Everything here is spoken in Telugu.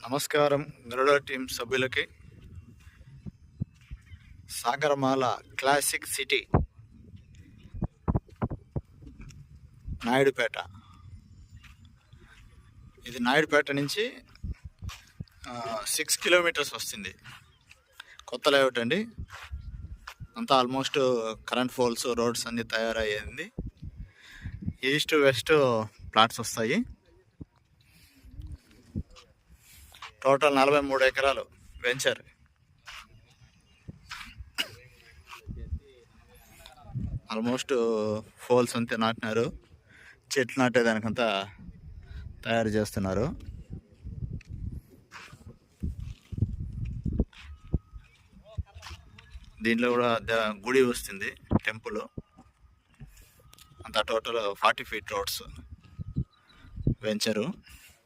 నమస్కారం గరుడ టీం సభ్యులకి. Sagarmala classic city Naidupeta. ఇది నాయుడుపేట నుంచి 6 కిలోమీటర్స్ వస్తుంది. కొత్త లేఅవుట్ అండి. అంతా ఆల్మోస్ట్ కరెంట్ పోల్స్, రోడ్స్ అన్నీ తయారయ్యింది. ఈస్ట్ వెస్ట్ ప్లాట్స్ వస్తాయి. టోటల్ 43 ఎకరాలు వెంచర్. ఆల్మోస్ట్ పోల్స్ అంతే నాటినారు. చెట్లు నాటేదానికంతా తయారు చేస్తున్నారు. దీంట్లో కూడా గుడి వస్తుంది, టెంపుల్. అంతా టోటల్ 40 ఫీట్ రోడ్స్ వెంచరు.